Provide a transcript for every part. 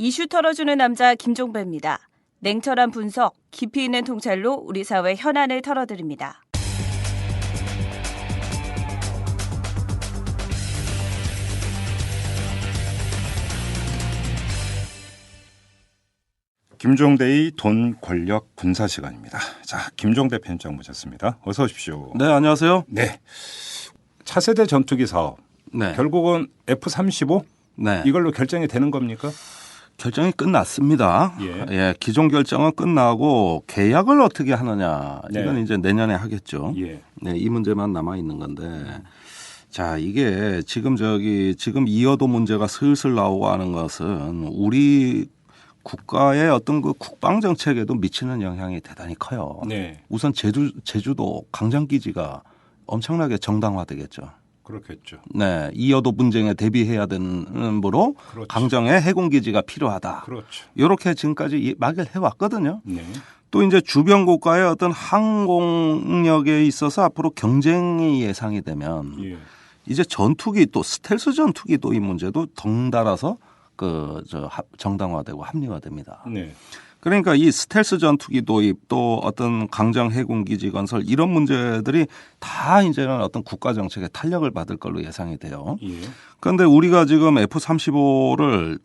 이슈 털어주는 남자 김종배입니다. 냉철한 분석, 깊이 있는 통찰로 우리 사회 현안을 털어드립니다. 김종대의 돈, 권력, 군사 시간입니다. 자, 김종대 편집장 모셨습니다. 어서 오십시오. 네, 안녕하세요. 네, 차세대 전투기 사업. 네. 결국은 F-35 네. 이걸로 결정이 되는 겁니까? 결정이 끝났습니다. 예, 기존 결정은 끝나고 계약을 어떻게 하느냐 이건 네. 이제 내년에 하겠죠. 예. 네, 이 문제만 남아 있는 건데, 자 이게 지금 이어도 문제가 슬슬 나오고 하는 것은 우리 국가의 어떤 그 국방 정책에도 미치는 영향이 대단히 커요. 네. 우선 제주도 강정기지가 엄청나게 정당화되겠죠. 그렇겠죠. 네, 이어도 분쟁에 대비해야 되는 으로 그렇죠. 강정에 해군기지가 필요하다. 그렇죠. 이렇게 지금까지 막을 해왔거든요. 네. 또 이제 주변 국가의 어떤 항공력에 있어서 앞으로 경쟁이 예상이 되면 예. 이제 전투기 또 스텔스 전투기 도입 문제도 덩달아서 정당화되고 합리화됩니다. 네. 그러니까 이 스텔스 전투기 도입 또 어떤 강정 해군기지 건설 이런 문제들이 다 이제는 어떤 국가 정책에 탄력을 받을 걸로 예상이 돼요. 예. 그런데 우리가 지금 F-35를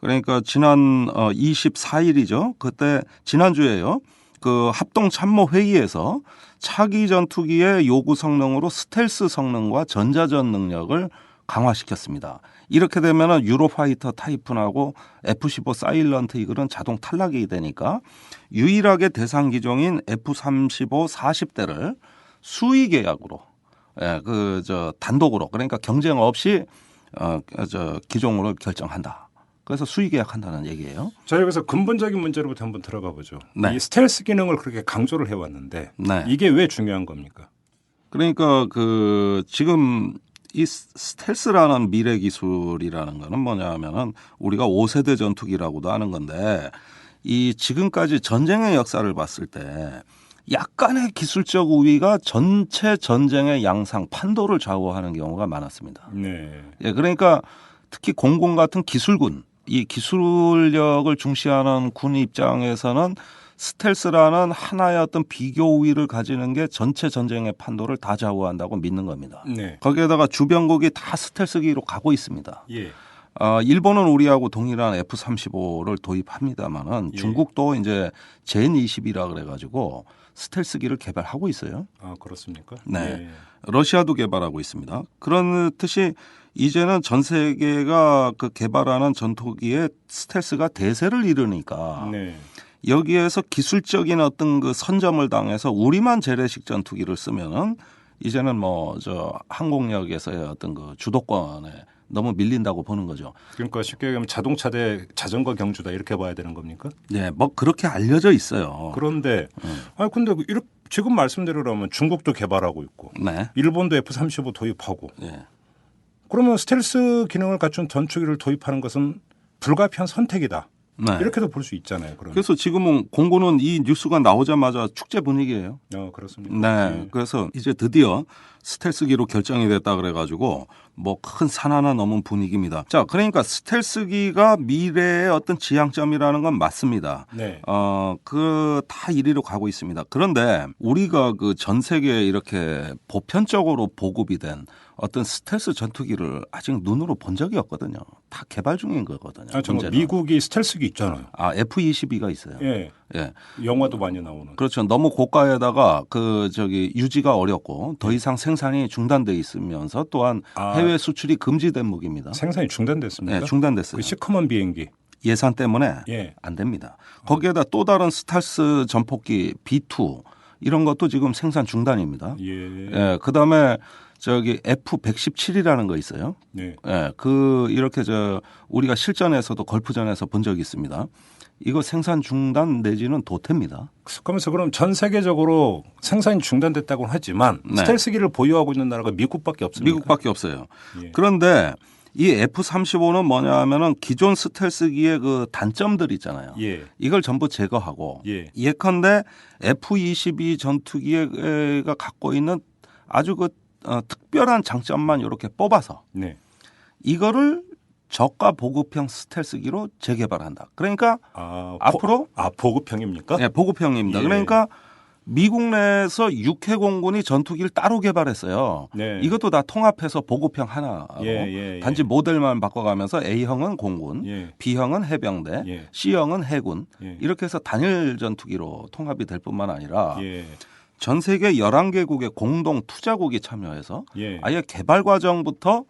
그러니까 지난 24일이죠. 그때 지난주에요. 그 합동 참모 회의에서 차기 전투기의 요구 성능으로 스텔스 성능과 전자전 능력을 강화시켰습니다. 이렇게 되면은 유로파이터 타이푼하고 F-15 사일런트 이글은 자동 탈락이 되니까 유일하게 대상 기종인 F-35 40대를 수의 계약으로 단독으로 그러니까 경쟁 없이 기종으로 결정한다. 그래서 수의 계약한다는 얘기예요. 자, 여기서 근본적인 문제로부터 한번 들어가 보죠. 네. 이 스텔스 기능을 그렇게 강조를 해왔는데 네. 이게 왜 중요한 겁니까? 그러니까 지금 이 스텔스라는 미래 기술이라는 거는 뭐냐 하면은 우리가 5세대 전투기라고도 하는 건데 이 지금까지 전쟁의 역사를 봤을 때 약간의 기술적 우위가 전체 전쟁의 양상 판도를 좌우하는 경우가 많았습니다. 네. 예, 그러니까 특히 공군 같은 기술군 이 기술력을 중시하는 군 입장에서는 스텔스라는 하나의 어떤 비교 우위를 가지는 게 전체 전쟁의 판도를 다 좌우한다고 믿는 겁니다. 네. 거기에다가 주변국이 다 스텔스기로 가고 있습니다. 예. 일본은 우리하고 동일한 F-35를 도입합니다만은 예. 중국도 이제 젠20이라 그래가지고 스텔스기를 개발하고 있어요. 아, 그렇습니까? 네. 예. 러시아도 개발하고 있습니다. 그렇듯이 이제는 전 세계가 그 개발하는 전투기의 스텔스가 대세를 이루니까 네. 여기에서 기술적인 어떤 그 선점을 당해서 우리만 재래식 전투기를 쓰면은 이제는 항공력에서의 어떤 그 주도권에 너무 밀린다고 보는 거죠. 그러니까 쉽게 얘기하면 자동차 대 자전거 경주다 이렇게 봐야 되는 겁니까? 네, 그렇게 알려져 있어요. 그런데 근데 이렇게 지금 말씀대로라면 중국도 개발하고 있고 네. 일본도 F-35 도입하고 네. 그러면 스텔스 기능을 갖춘 전투기를 도입하는 것은 불가피한 선택이다. 네. 이렇게도 볼 수 있잖아요. 그러면. 그래서 지금은 공군은 이 뉴스가 나오자마자 축제 분위기예요. 그렇습니다. 네. 네. 그래서 이제 드디어 스텔스기로 결정이 됐다 그래가지고 큰 산 하나 넘은 분위기입니다. 자, 그러니까 스텔스기가 미래의 어떤 지향점이라는 건 맞습니다. 네. 다 이리로 가고 있습니다. 그런데 우리가 그 전 세계에 이렇게 보편적으로 보급이 된 어떤 스텔스 전투기를 아직 눈으로 본 적이 없거든요. 다 개발 중인 거거든요. 정말 미국이 스텔스기 있잖아요. F-22가 있어요. 예. 예. 영화도 많이 나오는. 그렇죠. 너무 고가에다가 유지가 어렵고 더 이상 생산이 중단돼 있으면서 또한 해외 수출이 금지된 무기입니다. 생산이 중단됐습니까? 네, 중단됐어요. 그 시커먼 비행기. 예산 때문에 예. 안 됩니다. 거기에다 또 다른 스텔스 전폭기 B2 이런 것도 지금 생산 중단입니다. 예. 예, 그다음에 F-117이라는 거 있어요. 네. 예, 이렇게 우리가 실전에서도 걸프전에서 본 적이 있습니다. 이거 생산 중단 내지는 도태입니다. 그러면서 그럼 전 세계적으로 생산이 중단됐다고는 하지만 네. 스텔스기를 보유하고 있는 나라가 미국밖에 없습니다. 미국밖에 없어요. 예. 그런데 이 F-35는 뭐냐 하면은 기존 스텔스기의 그 단점들 있잖아요. 예. 이걸 전부 제거하고 예. 예컨대 F-22 전투기가 갖고 있는 아주 특별한 장점만 이렇게 뽑아서 네. 이거를 저가 보급형 스텔스기로 재개발한다. 그러니까 앞으로 보급형입니까? 네, 보급형입니다. 예. 그러니까 미국 내에서 육해 공군이 전투기를 따로 개발했어요. 네. 이것도 다 통합해서 보급형 하나하고 예. 단지 모델만 바꿔가면서 A형은 공군, 예. B형은 해병대, 예. C형은 해군 예. 이렇게 해서 단일 전투기로 통합이 될 뿐만 아니라 예. 전 세계 11개국의 공동 투자국이 참여해서 예. 아예 개발 과정부터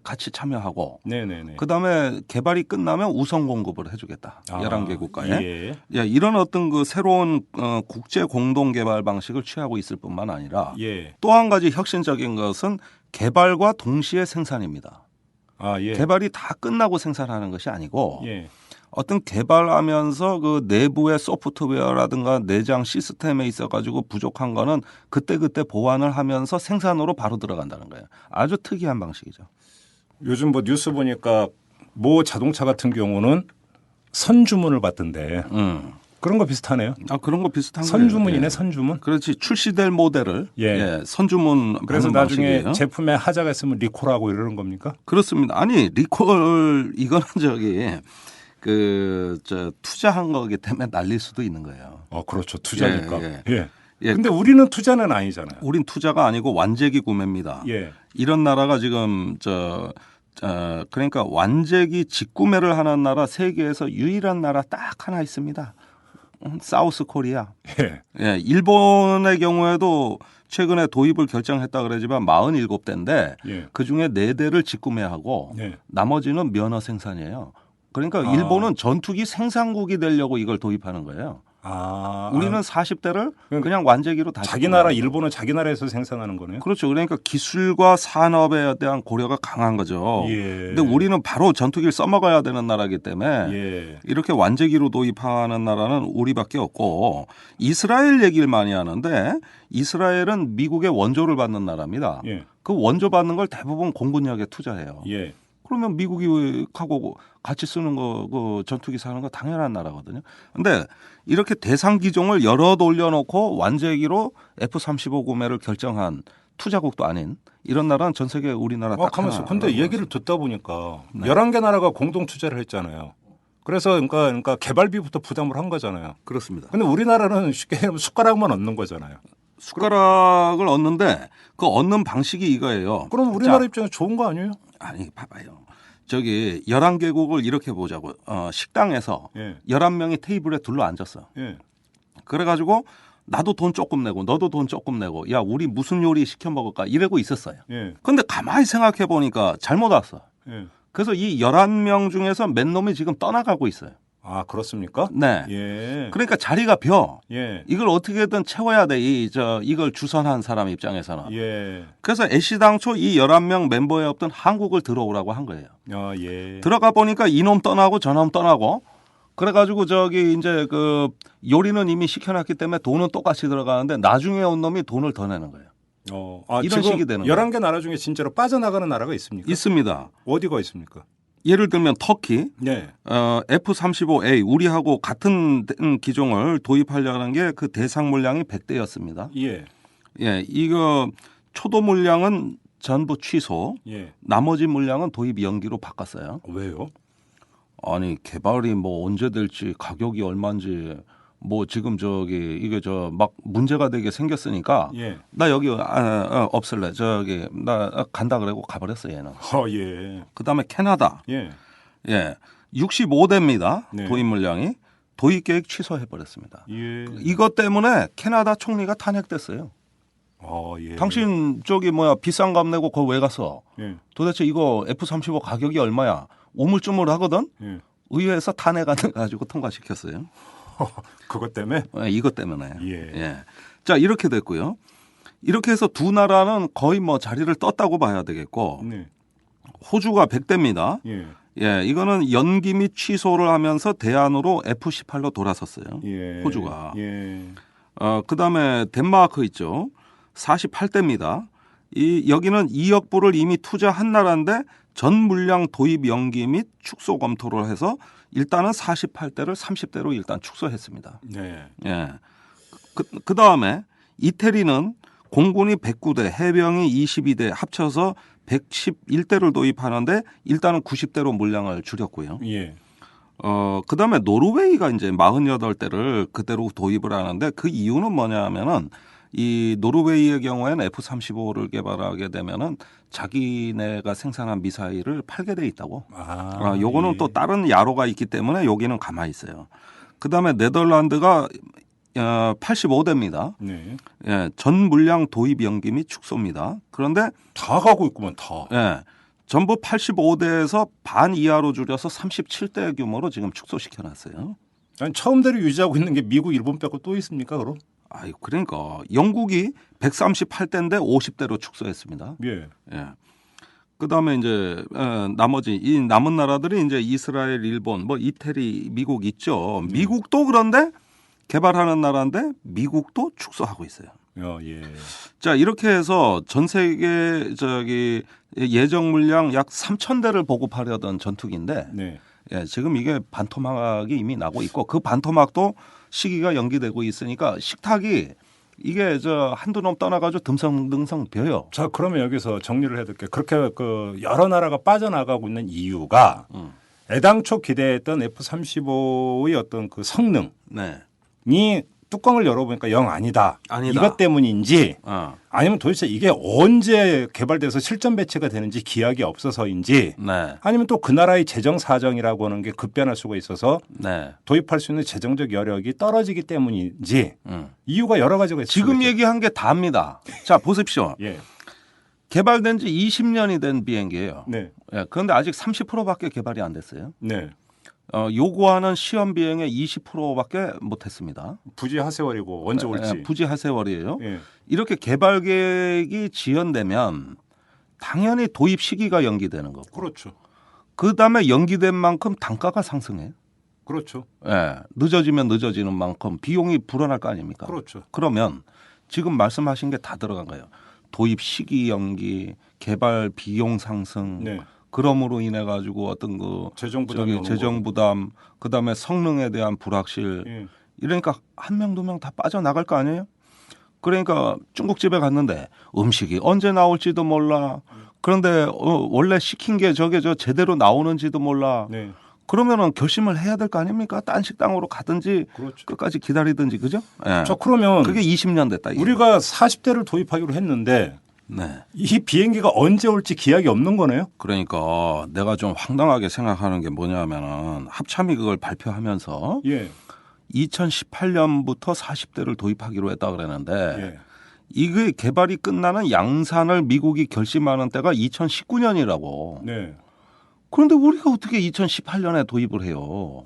같이 참여하고 네네네. 그다음에 개발이 끝나면 우선 공급을 해주겠다. 11개 국가에. 예. 예, 이런 어떤 그 새로운 국제 공동 개발 방식을 취하고 있을 뿐만 아니라 예. 또 한 가지 혁신적인 것은 개발과 동시에 생산입니다. 예. 개발이 다 끝나고 생산하는 것이 아니고 예. 어떤 개발하면서 그 내부의 소프트웨어라든가 내장 시스템에 있어가지고 부족한 거는 그때그때 보완을 하면서 생산으로 바로 들어간다는 거예요. 아주 특이한 방식이죠. 요즘 뭐 뉴스 보니까 모 자동차 같은 경우는 선주문을 받던데 그런 거 비슷하네요. 그런 거 비슷한 거예요. 선주문이네, 예. 선주문. 그렇지. 출시될 모델을 예. 선주문 그래서 하는 나중에 방식이에요. 제품에 하자가 있으면 리콜하고 이러는 겁니까? 그렇습니다. 아니 리콜 이거는 투자한 거기 때문에 날릴 수도 있는 거예요. 그렇죠. 투자니까. 예. 예. 근데 우리는 투자는 아니잖아요. 우린 투자가 아니고 완제기 구매입니다. 예. 이런 나라가 지금 그러니까 완제기 직구매를 하는 나라 세계에서 유일한 나라 딱 하나 있습니다. 사우스 코리아. 예. 예, 일본의 경우에도 최근에 도입을 결정했다 그러지만 47대인데 예. 그중에 4대를 직구매하고 예. 나머지는 면허 생산이에요. 그러니까 일본은 전투기 생산국이 되려고 이걸 도입하는 거예요. 우리는 40대를 그냥 완제기로 다 자기 나라 일본은 자기 나라에서 생산하는 거네요. 그렇죠. 그러니까 기술과 산업에 대한 고려가 강한 거죠. 예. 근데 우리는 바로 전투기를 써먹어야 되는 나라이기 때문에 예. 이렇게 완제기로 도입하는 나라는 우리밖에 없고 이스라엘 얘기를 많이 하는데 이스라엘은 미국의 원조를 받는 나라입니다. 예. 그 원조 받는 걸 대부분 공군력에 투자해요. 예. 그러면 미국이 하고 같이 쓰는 그 전투기 사는 거 당연한 나라거든요. 근데 이렇게 대상 기종을 여러 올려놓고 완제기로 F-35 구매를 결정한 투자국도 아닌 이런 나라는 전 세계 우리나라 딱 가만있어. 하나. 근데 얘기를 듣다 보니까 11개 나라가 공동 투자를 했잖아요. 그래서 그러니까 개발비부터 부담을 한 거잖아요. 그렇습니다. 근데 우리나라는 쉽게 얘기하면 숟가락만 얻는 거잖아요. 숟가락을 얻는데 그 얻는 방식이 이거예요. 그럼 우리나라 입장에서 좋은 거 아니에요? 아니 봐봐요. 11개국을 이렇게 보자고. 식당에서 예. 11명이 테이블에 둘러 앉았어. 예. 그래가지고 나도 돈 조금 내고 너도 돈 조금 내고 야 우리 무슨 요리 시켜 먹을까 이러고 있었어요. 예. 근데 가만히 생각해 보니까 잘못 왔어. 예. 그래서 이 11명 중에서 몇 놈이 지금 떠나가고 있어요. 그렇습니까? 네. 예. 그러니까 자리가 비어. 예. 이걸 어떻게든 채워야 돼. 이걸 주선한 사람 입장에서는. 예. 그래서 애시당초 이 11명 멤버에 없던 한국을 들어오라고 한 거예요. 예. 들어가 보니까 이놈 떠나고 저놈 떠나고 그래가지고 이제 그 요리는 이미 시켜놨기 때문에 돈은 똑같이 들어가는데 나중에 온 놈이 돈을 더 내는 거예요. 이런 지금 식이 되는 거예요. 11개 나라 중에 진짜로 빠져나가는 나라가 있습니까? 있습니다. 어디가 있습니까? 예를 들면 터키, 네. F-35A 우리하고 같은 기종을 도입하려는 게 그 대상 물량이 100대였습니다. 예. 예, 이거 초도 물량은 전부 취소, 예. 나머지 물량은 도입 연기로 바꿨어요. 왜요? 아니 개발이 뭐 언제 될지 가격이 얼마인지 뭐 지금 이게 막 문제가 되게 생겼으니까 예. 나 여기 없을래 나 간다 그러고 가버렸어 얘는. 예. 그다음에 캐나다 예. 65대입니다. 네. 도입 물량이 도입 계획 취소해 버렸습니다. 예. 이것 때문에 캐나다 총리가 탄핵됐어요. 예. 당신 비싼 값 내고 거기 왜 갔어? 예. 도대체 이거 F-35 가격이 얼마야? 우물쭈물하거든. 예. 의회에서 탄핵안 가지고 통과시켰어요. 그것 때문에? 이것 때문에. 예. 자 이렇게 됐고요. 이렇게 해서 두 나라는 거의 자리를 떴다고 봐야 되겠고 네. 호주가 100대입니다. 예. 이거는 연기 및 취소를 하면서 대안으로 F-18로 돌아섰어요. 예. 호주가. 예. 그다음에 덴마크 있죠. 48대입니다. 여기는 2억 불을 이미 투자한 나라인데 전 물량 도입 연기 및 축소 검토를 해서 일단은 48대를 30대로 일단 축소했습니다. 네. 예. 그다음에 이태리는 공군이 109대, 해병이 22대 합쳐서 111대를 도입하는데 일단은 90대로 물량을 줄였고요. 예. 그다음에 노르웨이가 이제 48대를 그대로 도입을 하는데 그 이유는 뭐냐면은 이 노르웨이의 경우에는 F-35를 개발하게 되면은 자기네가 생산한 미사일을 팔게 돼 있다고. 요거는 예. 또 다른 야로가 있기 때문에 여기는 가만히 있어요. 그다음에 네덜란드가 85대입니다. 네. 예, 전 물량 도입 연기 및 축소입니다. 그런데 다 가고 있구만 다. 예, 전부 85대에서 반 이하로 줄여서 37대 규모로 지금 축소시켜 놨어요. 아니, 처음대로 유지하고 있는 게 미국, 일본 빼고 또 있습니까, 그럼? 아이, 그러니까 영국이 138대인데 50대로 축소했습니다. 예. 예. 그다음에 이제 나머지 이 남은 나라들이 이제 이스라엘, 일본, 뭐 이태리, 미국 있죠. 미국도 그런데 개발하는 나라인데 미국도 축소하고 있어요. 예. 자, 이렇게 해서 전 세계 예정 물량 약 3,000대를 보급하려던 전투기인데 네. 예, 지금 이게 반토막이 이미 나고 있고 그 반토막도 시기가 연기되고 있으니까 식탁이 이게 한두 놈 떠나가지고 듬성듬성 벼요. 자, 그러면 여기서 정리를 해둘게. 그렇게 그 여러 나라가 빠져나가고 있는 이유가 애당초 기대했던 F-35의 어떤 그 성능이 네. 뚜껑을 열어보니까 영 아니다. 아니다. 이것 때문인지 어. 아니면 도대체 이게 언제 개발돼서 실전 배치가 되는지 기약이 없어서인지 네. 아니면 또 그 나라의 재정 사정이라고 하는 게 급변할 수가 있어서 네. 도입할 수 있는 재정적 여력이 떨어지기 때문인지 이유가 여러 가지가 있을 지금 수가 있죠. 얘기한 게 다입니다. 자, 보십시오. 예. 개발된 지 20년이 된 비행기예요. 네. 예, 그런데 아직 30%밖에 개발이 안 됐어요. 네. 요구하는 시험 비행의 20%밖에 못했습니다. 부지 하세월이고 언제 올지. 부지 하세월이에요. 예. 이렇게 개발 계획이 지연되면 당연히 도입 시기가 연기되는 거고. 그렇죠. 그다음에 연기된 만큼 단가가 상승해요. 그렇죠. 예, 늦어지면 늦어지는 만큼 비용이 불어날 거 아닙니까? 그렇죠. 그러면 지금 말씀하신 게 다 들어간 거예요. 도입 시기 연기, 개발 비용 상승, 네. 그럼으로 인해 가지고 어떤 재정 부담이 오는 재정 부담, 그다음에 성능에 대한 불확실. 예. 이러니까 한 명 두 명 다 빠져나갈 거 아니에요? 그러니까 중국집에 갔는데 음식이 언제 나올지도 몰라. 그런데 원래 시킨 게 저게 제대로 나오는지도 몰라. 네. 그러면은 결심을 해야 될 거 아닙니까? 딴 식당으로 가든지 그렇죠. 끝까지 기다리든지 그죠? 예. 자, 그러면 그게 20년 됐다. 이게. 우리가 40대를 도입하기로 했는데 네. 이 비행기가 언제 올지 기약이 없는 거네요. 그러니까 내가 좀 황당하게 생각하는 게 뭐냐면은 합참이 그걸 발표하면서 예. 2018년부터 40대를 도입하기로 했다 그랬는데 예. 이게 개발이 끝나는 양산을 미국이 결심하는 때가 2019년이라고. 네. 그런데 우리가 어떻게 2018년에 도입을 해요?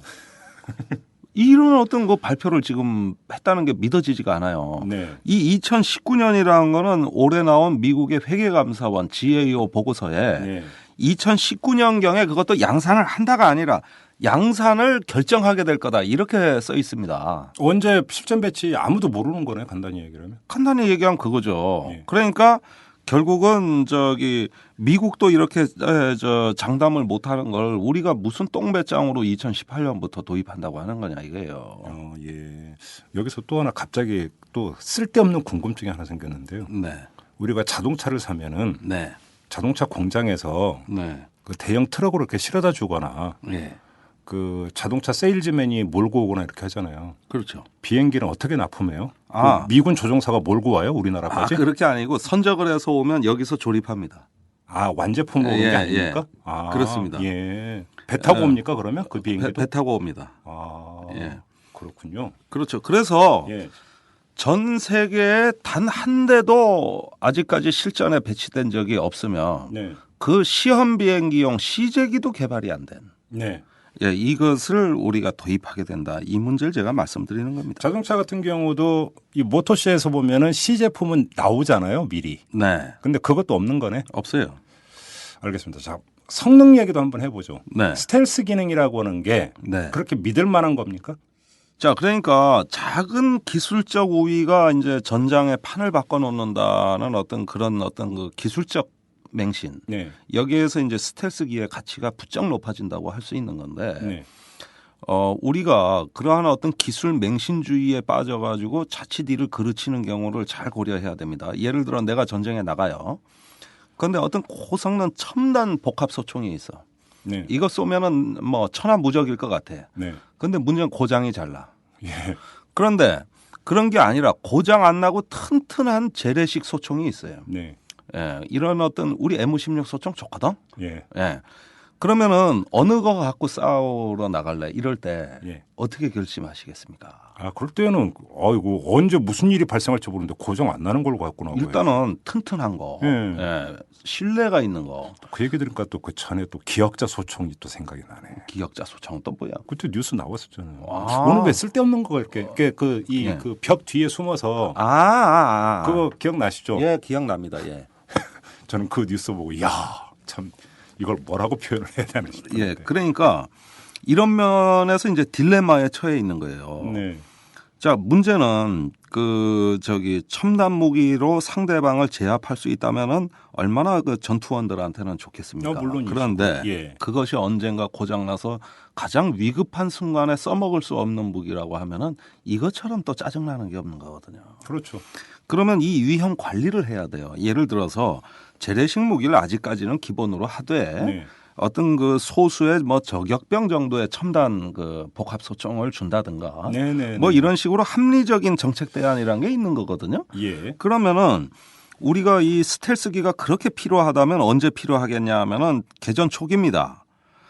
이런 어떤 그 발표를 지금 했다는 게 믿어지지가 않아요. 네. 이 2019년이라는 거는 올해 나온 미국의 회계감사원 GAO 보고서에 네. 2019년경에 그것도 양산을 한다가 아니라 양산을 결정하게 될 거다 이렇게 써 있습니다. 언제 실전 배치 아무도 모르는 거네, 간단히 얘기하면. 간단히 얘기하면 그거죠. 예. 그러니까 결국은 미국도 이렇게 장담을 못하는 걸 우리가 무슨 똥배짱으로 2018년부터 도입한다고 하는 거냐 이거예요. 예. 여기서 또 하나 갑자기 또 쓸데없는 궁금증이 하나 생겼는데요. 네, 우리가 자동차를 사면은 네, 자동차 공장에서 네, 그 대형 트럭으로 이렇게 실어다 주거나 네. 그 자동차 세일즈맨이 몰고 오거나 이렇게 하잖아요. 그렇죠. 비행기는 어떻게 납품해요? 아. 그 미군 조종사가 몰고 와요, 우리나라까지? 그렇게 아니고 선적을 해서 오면 여기서 조립합니다. 완제품으로 오는 게 예, 아닙니까? 예. 그렇습니다. 예. 배 타고 옵니까 그러면 그 비행기도? 배 타고 옵니다. 예. 그렇군요. 그렇죠. 그래서 예. 전 세계에 단 한 대도 아직까지 실전에 배치된 적이 없으며 네. 그 시험 비행기용 시제기도 개발이 안 된. 네. 예, 이것을 우리가 도입하게 된다. 이 문제를 제가 말씀드리는 겁니다. 자동차 같은 경우도 이 모터쇼에서 보면은 시 제품은 나오잖아요, 미리. 네, 근데 그것도 없는 거네. 없어요. 알겠습니다. 자, 성능 얘기도 한번 해보죠. 네, 스텔스 기능이라고 하는 게 네. 그렇게 믿을 만한 겁니까? 자, 그러니까 작은 기술적 우위가 이제 전장에 판을 바꿔놓는다는 어떤 그런 어떤 그 기술적 맹신. 네. 여기에서 이제 스텔스기의 가치가 부쩍 높아진다고 할 수 있는 건데 네. 우리가 그러한 어떤 기술 맹신주의에 빠져가지고 자칫 이를 그르치는 경우를 잘 고려해야 됩니다. 예를 들어 내가 전쟁에 나가요. 그런데 어떤 고성능 첨단 복합 소총이 있어. 네. 이거 쏘면은 뭐 천하무적일 것 같아. 네. 근데 문제는 고장이 잘 나. 예. 그런데 그런 게 아니라 고장 안 나고 튼튼한 재래식 소총이 있어요. 네. 예, 이런 어떤 우리 M16 소총 좋거든. 예. 예. 그러면은 어느 거 갖고 싸우러 나갈래? 이럴 때 예. 어떻게 결심하시겠습니까? 아, 그럴 때는 아이고 언제 무슨 일이 발생할지 모르는데 고정 안 나는 걸로 갖고 나와요. 일단은 튼튼한 거, 예. 예, 신뢰가 있는 거. 그 얘기 들으니까 또 그 전에 또 기억자 소총이 또 생각이 나네. 기억자 소총 또 뭐야? 그때 뉴스 나왔었잖아요. 아. 오늘 왜 쓸데없는 거 이렇게 그 예. 벽 뒤에 숨어서 아. 그거 기억나시죠? 예, 기억납니다. 예. 저는 그 뉴스 보고 야, 참 이걸 뭐라고 표현을 해야 되나 싶은데. 예, 그러니까 이런 면에서 이제 딜레마에 처해 있는 거예요. 네. 자, 문제는 첨단 무기로 상대방을 제압할 수 있다면은 얼마나 그 전투원들한테는 좋겠습니까? 물론이죠. 그런데 예. 그것이 언젠가 고장나서 가장 위급한 순간에 써먹을 수 없는 무기라고 하면은 이것처럼 또 짜증나는 게 없는 거거든요. 그렇죠. 그러면 이 위험 관리를 해야 돼요. 예를 들어서 재래식 무기를 아직까지는 기본으로 하되 네. 어떤 그 소수의 뭐 저격병 정도의 첨단 그 복합 소총을 준다든가 네네. 뭐 이런 식으로 합리적인 정책 대안이라는 게 있는 거거든요. 예. 그러면은 우리가 이 스텔스기가 그렇게 필요하다면 언제 필요하겠냐 하면은 개전 초기입니다.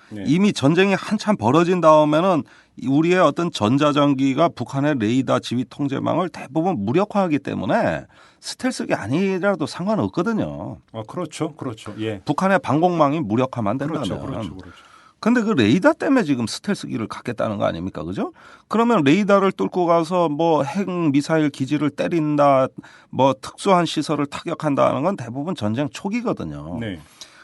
네. 이미 전쟁이 한참 벌어진 다음에는 우리의 어떤 전자전기가 북한의 레이더 지휘 통제망을 대부분 무력화하기 때문에 스텔스기 아니라도 상관없거든요. 아, 그렇죠. 그렇죠. 예. 북한의 방공망이 무력화만 된다면. 그렇죠. 그렇죠. 그렇죠. 근데 그 레이더 때문에 지금 스텔스기를 갖겠다는 거 아닙니까? 그죠? 그러면 레이더를 뚫고 가서 뭐 핵 미사일 기지를 때린다, 뭐 특수한 시설을 타격한다는 건 대부분 전쟁 초기거든요. 네.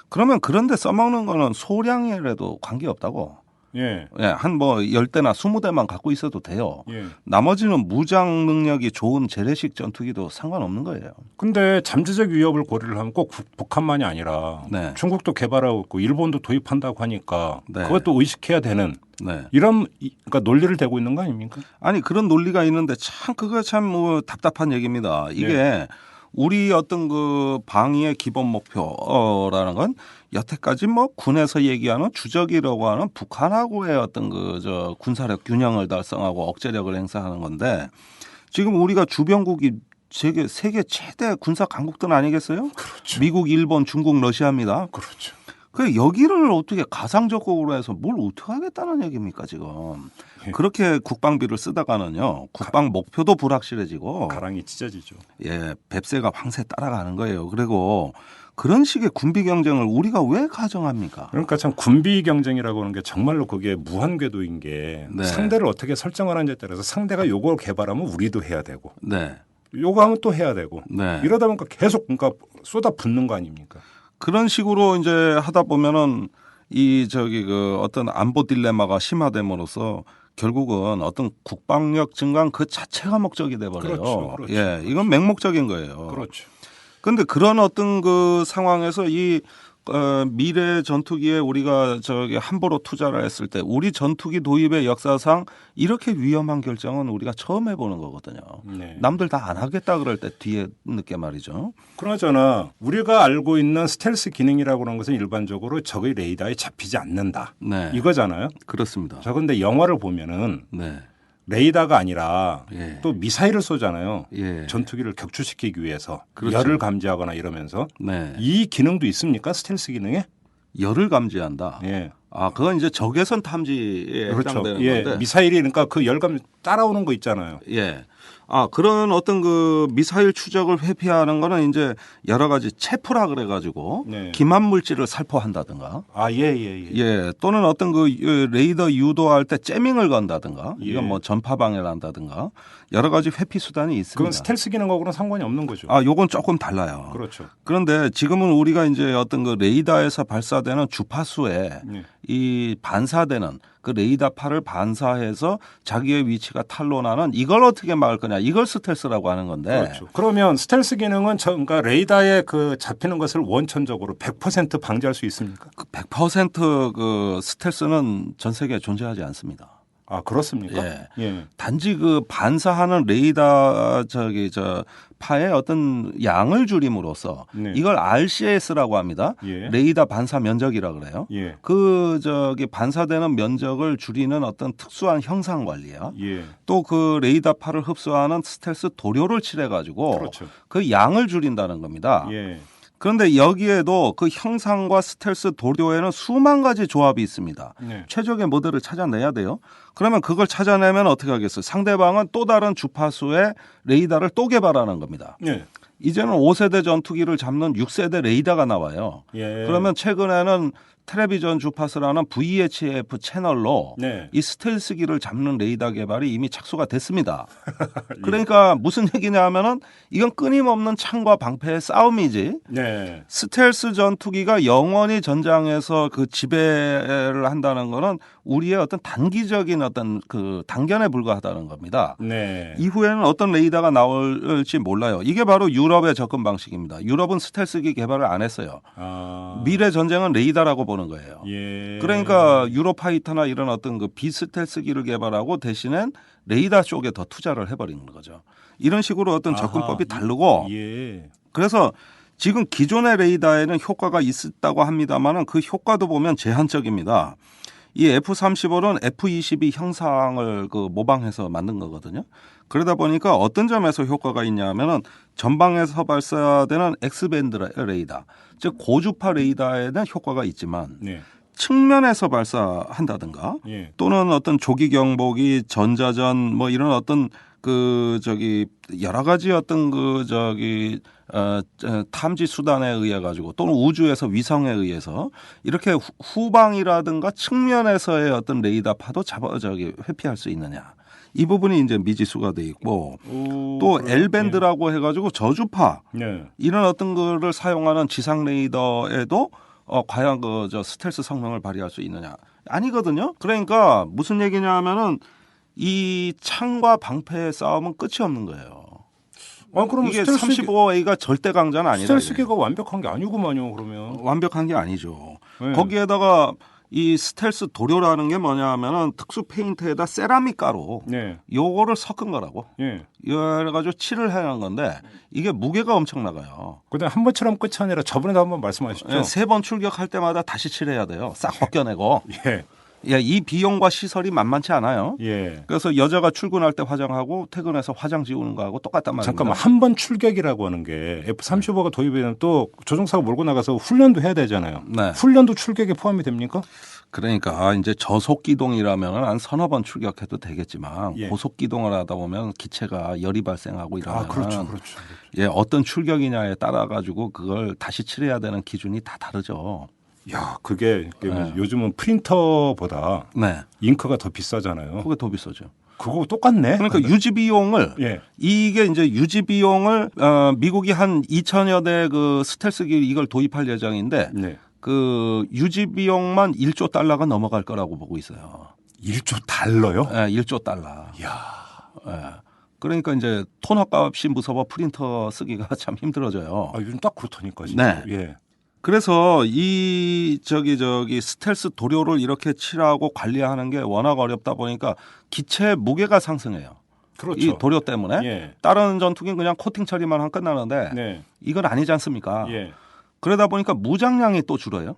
그러면 그런데 써먹는 거는 소량이라도 관계없다고. 예. 예, 한 뭐 10대나 20대만 갖고 있어도 돼요. 예. 나머지는 무장 능력이 좋은 재래식 전투기도 상관없는 거예요. 근데 잠재적 위협을 고려를 하면 꼭 북한만이 아니라 네. 중국도 개발하고 있고 일본도 도입한다고 하니까 네. 그것도 의식해야 되는 네. 이런 그러니까 논리를 대고 있는 거 아닙니까? 아니 그런 논리가 있는데 참 그거 참 뭐 답답한 얘기입니다. 이게 우리 어떤 그 방위의 기본 목표라는 건 여태까지 뭐 군에서 얘기하는 주적이라고 하는 북한하고의 어떤 그 군사력 균형을 달성하고 억제력을 행사하는 건데 지금 우리가 주변국이 세계 최대 군사 강국들 아니겠어요? 그렇죠. 미국, 일본, 중국, 러시아입니다. 그렇죠. 그 여기를 어떻게 가상적으로 해서 뭘 어떻게 하겠다는 얘기입니까 지금? 그렇게 국방비를 쓰다가는요 국방 목표도 불확실해지고 가랑이 찢어지죠. 예 뱁새가 황새 따라가는 거예요. 그리고 그런 식의 군비 경쟁을 우리가 왜 가정합니까? 그러니까 참 군비 경쟁이라고 하는 게 정말로 그게 무한 궤도인 게 네. 상대를 어떻게 설정을 하느냐에 따라서 상대가 요걸 개발하면 우리도 해야 되고 네, 요거 하면 또 해야 되고 네. 이러다 보니까 계속 그러니까 쏟아 붓는 거 아닙니까? 그런 식으로 이제 하다 보면은 그 어떤 안보 딜레마가 심화됨으로써 결국은 어떤 국방력 증강 그 자체가 목적이 돼 버려요. 그렇죠, 그렇죠. 예, 이건 맹목적인 거예요. 그렇죠. 그런데 그런 어떤 그 상황에서 이 미래 전투기에 우리가 함부로 투자를 했을 때 우리 전투기 도입의 역사상 이렇게 위험한 결정은 우리가 처음 해보는 거거든요. 네. 남들 다 안 하겠다 그럴 때 뒤에 늦게 말이죠. 그나저나 우리가 알고 있는 스텔스 기능이라고 하는 것은 일반적으로 적의 레이더에 잡히지 않는다. 네, 이거잖아요. 그렇습니다. 저 근데 영화를 보면은 네, 레이더가 아니라 예. 또 미사일을 쏘잖아요. 예. 전투기를 격추시키기 위해서 그렇죠. 열을 감지하거나 이러면서 네, 이 기능도 있습니까? 스텔스 기능에? 열을 감지한다. 예. 아, 그건 이제 적외선 탐지에 그렇죠. 해당되는 예. 건데. 미사일이 그러니까 그 열감 따라오는 거 있잖아요. 예. 아, 그런 어떤 그 미사일 추적을 회피하는 거는 이제 여러 가지 체포라 그래가지고 네. 기만 물질을 살포한다든가. 아, 예. 예, 또는 어떤 그 레이더 유도할 때 째밍을 건다든가, 예. 이건 뭐 전파 방해를 한다든가, 여러 가지 회피 수단이 있습니다. 그건 스텔스 기능하고는 상관이 없는 거죠. 아, 요건 조금 달라요. 그렇죠. 그런데 지금은 우리가 이제 어떤 그 레이더에서 발사되는 주파수에 네. 이 반사되는 그 레이더파를 반사해서 자기의 위치가 탄로나는 이걸 어떻게 막을 거냐, 이걸 스텔스라고 하는 건데. 그렇죠. 그러면 스텔스 기능은 그러니까 레이더에 그 잡히는 것을 원천적으로 100% 방지할 수 있습니까? 그 100%그 스텔스는 전 세계에 존재하지 않습니다. 아, 그렇습니까? 예. 예. 단지 그 반사하는 레이더 파의 어떤 양을 줄임으로써 네. 이걸 RCS라고 합니다. 예. 레이더 반사 면적이라 그래요. 예. 반사되는 면적을 줄이는 어떤 특수한 형상 관리야. 예. 또 그 레이더 파를 흡수하는 스텔스 도료를 칠해 가지고 그렇죠. 그 양을 줄인다는 겁니다. 예. 그런데 여기에도 그 형상과 스텔스 도료에는 수만 가지 조합이 있습니다. 네. 최적의 모델을 찾아내야 돼요. 그러면 그걸 찾아내면 어떻게 하겠어요? 상대방은 또 다른 주파수의 레이더를 또 개발하는 겁니다. 예. 이제는 5세대 전투기를 잡는 6세대 레이더가 나와요. 예. 그러면 최근에는 텔레비전 주파수라는 VHF 채널로 네. 이 스텔스기를 잡는 레이더 개발이 이미 착수가 됐습니다. 그러니까 무슨 얘기냐 하면은 이건 끊임없는 창과 방패의 싸움이지. 네. 스텔스 전투기가 영원히 전장에서 그 지배를 한다는 거는 우리의 어떤 단기적인 어떤 그 단견에 불과하다는 겁니다. 네. 이후에는 어떤 레이더가 나올지 몰라요. 이게 바로 유럽의 접근 방식입니다. 유럽은 스텔스기 개발을 안 했어요. 아. 미래 전쟁은 레이더라고 보는 거예요. 예. 그러니까 유로파이터나 이런 어떤 그 비스텔스기를 개발하고 대신엔 레이더 쪽에 더 투자를 해버리는 거죠. 이런 식으로 어떤 접근법이 다르고 예. 그래서 지금 기존의 레이더에는 효과가 있었다고 합니다만은 그 효과도 보면 제한적입니다. 이 F-35는 F-22 형상을 그 모방해서 만든 거거든요. 그러다 보니까 어떤 점에서 효과가 있냐면은 전방에서 발사되는 X밴드 레이더, 즉 고주파 레이더에는 효과가 있지만 네. 측면에서 발사한다든가 예. 또는 어떤 조기 경보기, 전자전 뭐 이런 어떤 여러 가지 어떤 탐지 수단에 의해 가지고 또는 우주에서 위성에 의해서 이렇게 후방이라든가 측면에서의 어떤 레이더 파도 회피할 수 있느냐. 이 부분이 이제 미지수가 돼 있고 또 그래요? L밴드라고 해가지고 저주파 네. 이런 어떤 거를 사용하는 지상 레이더에도 과연 스텔스 성능을 발휘할 수 있느냐. 아니거든요. 그러니까 무슨 얘기냐 하면은 이 창과 방패의 싸움은 끝이 없는 거예요. 아, 그럼 이게 35A가 절대 강자는 아니다. 스텔스기가 완벽한 게 아니구만요. 그러면. 완벽한 게 아니죠. 네. 거기에다가 이 스텔스 도료라는 게 뭐냐 하면은 특수 페인트에다 세라믹 가루 네. 요거를 섞은 거라고. 예. 이래가지고 칠을 해놓은 건데 이게 무게가 엄청 나가요. 근데 한 번처럼 끝이 아니라 저번에도 한번 말씀하셨죠. 세 번 출격할 때마다 다시 칠해야 돼요. 싹 벗겨내고. 예. 예, 이 비용과 시설이 만만치 않아요. 예. 그래서 여자가 출근할 때 화장하고 퇴근해서 화장 지우는 거하고 똑같단 말입니다. 잠깐만, 한 번 출격이라고 하는 게 F-35가 도입이 되면 또 조종사가 몰고 나가서 훈련도 해야 되잖아요. 네. 훈련도 출격에 포함이 됩니까? 그러니까 이제 저속 기동이라면 한 서너 번 출격해도 되겠지만 예. 고속 기동을 하다 보면 기체가 열이 발생하고 이러면 그렇죠. 예, 어떤 출격이냐에 따라 가지고 그걸 다시 칠해야 되는 기준이 다 다르죠. 야, 그게 네. 요즘은 프린터보다 네. 잉크가 더 비싸잖아요. 그게 더 비싸죠. 그거 똑같네. 그러니까 유지 비용을 예. 이게 이제 유지 비용을 미국이 한 2천여 대 그 스텔스기 이걸 도입할 예정인데 네. 그 유지 비용만 1조 달러가 넘어갈 거라고 보고 있어요. 1조 달러요? 예, 1조 달러. 야. 예. 그러니까 이제 톤업값이 무서워 프린터 쓰기가 참 힘들어져요. 아, 요즘 딱 그렇다니까 진짜. 네. 예. 그래서 이 스텔스 도료를 이렇게 칠하고 관리하는 게 워낙 어렵다 보니까 기체의 무게가 상승해요. 그렇죠. 이 도료 때문에. 예. 다른 전투기는 그냥 코팅 처리만 하면 끝나는데 네. 이건 아니지 않습니까? 예. 그러다 보니까 무장량이 또 줄어요.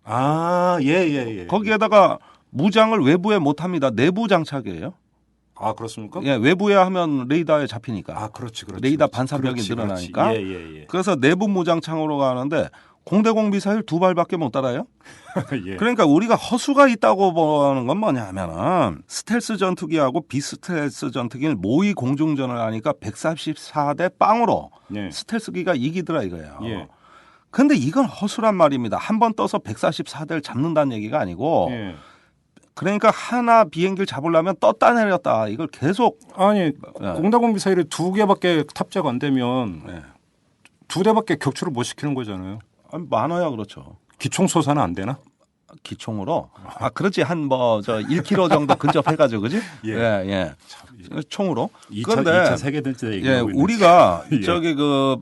아, 예. 거기에다가 무장을 외부에 못 합니다. 내부 장착이에요. 아, 그렇습니까? 예, 외부에 하면 레이더에 잡히니까. 아, 그렇지. 레이더 반사벽이 늘어나니까. 예. 그래서 내부 무장창으로 가는데 공대공 미사일 2발밖에 못 달아요. 예. 그러니까 우리가 허수가 있다고 보는 건 뭐냐면은 스텔스 전투기하고 비스텔스 전투기는 모의 공중전을 하니까 144대 빵으로 네. 스텔스기가 이기더라 이거예요. 예. 근데 이건 허수란 말입니다. 한 번 떠서 144대를 잡는다는 얘기가 아니고 예. 그러니까 하나 비행기를 잡으려면 떴다 내렸다 이걸 계속 아니, 공다공 미사일이 2개밖에 탑재가 안 되면 네. 2대밖에 격추를 못 시키는 거잖아요. 많아야 그렇죠. 기총 소사는 안 되나? 기총으로 그렇지 한 1km 정도 근접해가지고 그지? 예. 총으로. 2차 세계대전 예, 우리가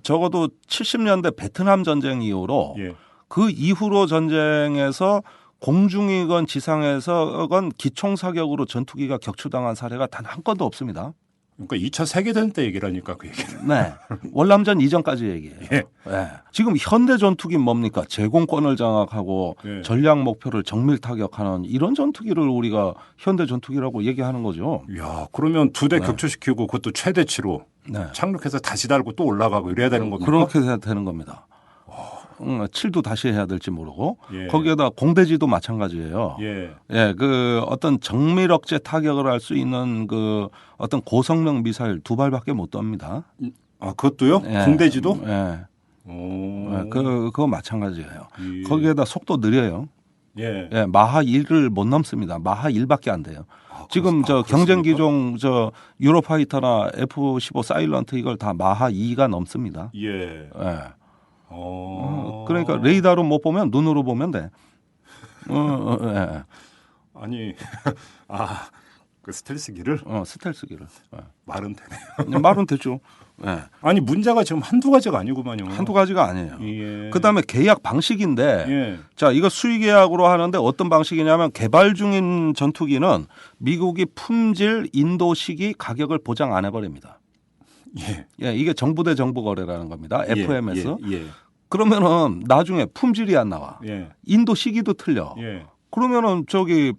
적어도 70년대 베트남 전쟁 이후로 예. 그 이후로 전쟁에서 공중이건 지상에서건 기총 사격으로 전투기가 격추당한 사례가 단 한 건도 없습니다. 그러니까 2차 세계대전 때 얘기라니까 그 얘기는. 네. 월남전 이전까지 얘기해요. 예. 네. 지금 현대 전투기 뭡니까? 제공권을 장악하고 예. 전략 목표를 정밀 타격하는 이런 전투기를 우리가 현대 전투기라고 얘기하는 거죠. 야, 그러면 두 대 네. 격추시키고 그것도 최대치로 네. 착륙해서 다시 달고 또 올라가고 이래야 되는 겁니까? 그렇게 해야 되는 겁니다. 7도 다시 해야 될지 모르고 예. 거기에다 공대지도 마찬가지예요. 예. 예, 그 어떤 정밀 억제 타격을 할 수 있는 그 어떤 고성능 미사일 2발밖에 못 쏩니다. 아, 그것도요? 예. 공대지도? 예. 오. 예, 그거 마찬가지예요. 예. 거기에다 속도 느려요. 예. 예, 마하 1을 못 넘습니다. 마하 1밖에 안 돼요. 지금 저 경쟁 기종 저 유로파이터나 F-15 사일런트 이걸 다 마하 2가 넘습니다. 예. 예. 어. 그러니까 레이더로 못 보면 눈으로 보면 돼. 예. 아니, 아, 그 스텔스기를 스텔스기를. 예. 말은 되네요. 말은 됐죠. 예. 아니, 문제가 지금 한두 가지가 아니구만요. 한두 가지가 아니에요. 예. 그다음에 계약 방식인데 예. 자, 이거 수의 계약으로 하는데 어떤 방식이냐면 개발 중인 전투기는 미국이 품질, 인도 시기, 가격을 보장 안 해버립니다. 예. 예, 이게 정부 대 정부 거래라는 겁니다. FMS. 예. 그러면은 나중에 품질이 안 나와. 예. 인도 시기도 틀려. 예. 그러면은 저기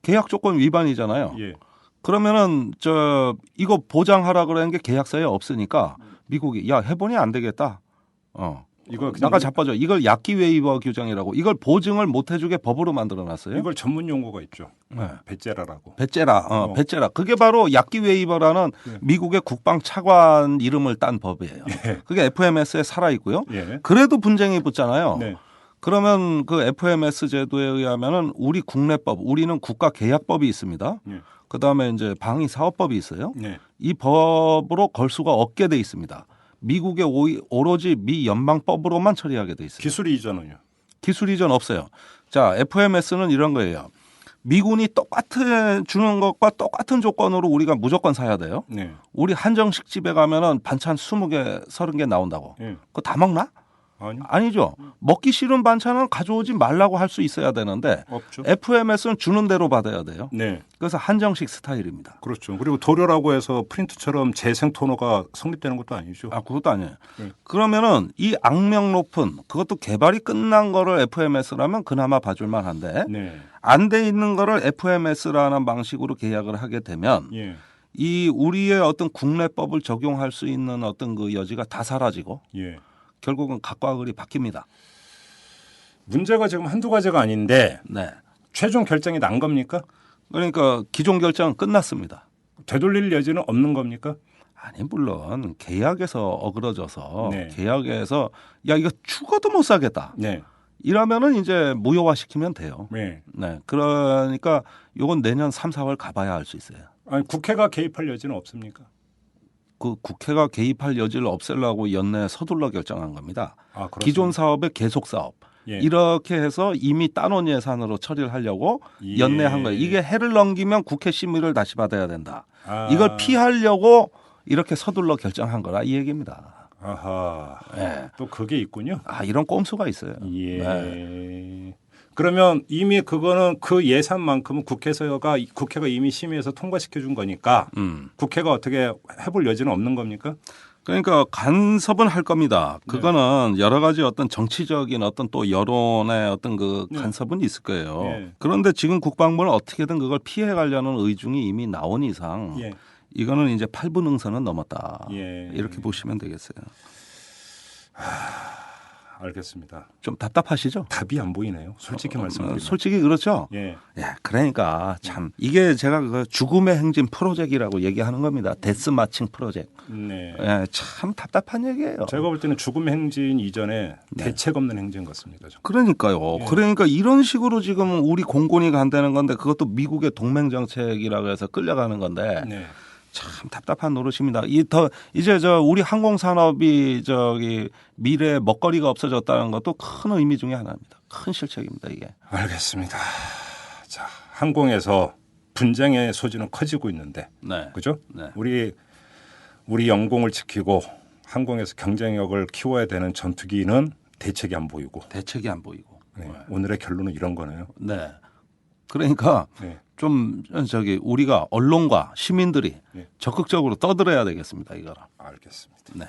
계약 조건 위반이잖아요. 예. 그러면은 저 이거 보장하라 그러는 게 계약서에 없으니까 미국이 야 해보니 안 되겠다. 이거 그냥 나가 자빠져. 이걸 약기 웨이버 규정이라고. 이걸 보증을 못 해주게 법으로 만들어놨어요. 이걸 전문 용어가 있죠. 네. 베제라라고. 베제라, 베제라. 그게 바로 약기 웨이버라는 예. 미국의 국방 차관 이름을 딴 법이에요. 예. 그게 FMS에 살아 있고요. 예. 그래도 분쟁이 붙잖아요. 네. 그러면 그 FMS 제도에 의하면은 우리 국내법, 우리는 국가계약법이 있습니다. 예. 그다음에 이제 방위사업법이 있어요. 네. 이 법으로 걸 수가 없게 돼 있습니다. 미국의 오로지 미 연방법으로만 처리하게 돼 있어요. 기술 이전은요. 기술 이전 없어요. 자, FMS는 이런 거예요. 미군이 똑같은 주는 것과 똑같은 조건으로 우리가 무조건 사야 돼요. 네. 우리 한정식 집에 가면은 반찬 20개, 30개 나온다고. 예. 그거 다 먹나? 아니요. 아니죠. 먹기 싫은 반찬은 가져오지 말라고 할 수 있어야 되는데 없죠. FMS는 주는 대로 받아야 돼요. 네. 그래서 한정식 스타일입니다. 그렇죠. 그리고 도료라고 해서 프린트처럼 재생 토너가 성립되는 것도 아니죠. 아, 그것도 아니에요. 네. 그러면은 이 악명 높은 그것도 개발이 끝난 거를 FMS라면 그나마 봐줄만 한데 네. 안 돼 있는 거를 FMS라는 방식으로 계약을 하게 되면 예. 이 우리의 어떤 국내법을 적용할 수 있는 어떤 그 여지가 다 사라지고 예. 결국은 각과 을이 바뀝니다. 문제가 지금 한두 가지가 아닌데 네. 최종 결정이 난 겁니까? 그러니까 기존 결정은 끝났습니다. 되돌릴 여지는 없는 겁니까? 아니 물론 계약에서 어그러져서 네. 계약에서 야 이거 죽어도 못 사겠다. 네. 이러면은 이제 무효화시키면 돼요. 네. 네. 그러니까 요건 내년 3, 4월 가봐야 알 수 있어요. 아니 국회가 개입할 여지는 없습니까? 그 국회가 개입할 여지를 없애려고 연내에 서둘러 결정한 겁니다. 아, 그렇습니까? 기존 사업의 계속 사업. 예. 이렇게 해서 이미 따놓은 예산으로 처리를 하려고 예. 연내한 거예요. 이게 해를 넘기면 국회 심의를 다시 받아야 된다. 아. 이걸 피하려고 이렇게 서둘러 결정한 거라 이 얘기입니다. 아하. 네. 또 그게 있군요. 아, 이런 꼼수가 있어요. 예. 네. 그러면 이미 그거는 그 예산만큼은 국회가 이미 심의해서 통과시켜 준 거니까 국회가 어떻게 해볼 여지는 없는 겁니까? 그러니까 간섭은 할 겁니다. 그거는 여러 가지 어떤 정치적인 어떤 또 여론의 어떤 그 간섭은 있을 거예요. 네. 그런데 지금 국방부는 어떻게든 그걸 피해 가려는 의중이 이미 나온 이상 예. 이거는 이제 8분 응선은 넘었다. 예. 이렇게 보시면 되겠어요. 알겠습니다. 좀 답답하시죠? 답이 안 보이네요. 솔직히 말씀드리면. 솔직히 그렇죠. 예. 예, 그러니까 참 이게 제가 그 죽음의 행진 프로젝트라고 얘기하는 겁니다. 데스 마칭 프로젝트. 네. 예, 참 답답한 얘기예요. 제가 볼 때는 죽음 행진 이전에 대책 없는 행진 같습니다. 좀. 그러니까요. 예. 그러니까 이런 식으로 지금 우리 공군이 간다는 건데 그것도 미국의 동맹 정책이라고 해서 끌려가는 건데 네. 참 답답한 노릇입니다. 이제 우리 항공 산업이 미래 먹거리가 없어졌다는 것도 큰 의미 중에 하나입니다. 큰 실책입니다, 이게. 알겠습니다. 자, 항공에서 분쟁의 소지는 커지고 있는데, 네. 그죠? 네. 우리 영공을 지키고 항공에서 경쟁력을 키워야 되는 전투기는 대책이 안 보이고, 대책이 안 보이고. 네. 오늘의 결론은 이런 거네요. 네. 그러니까 네. 좀 우리가 언론과 시민들이 네. 적극적으로 떠들어야 되겠습니다. 이거는. 알겠습니다. 네.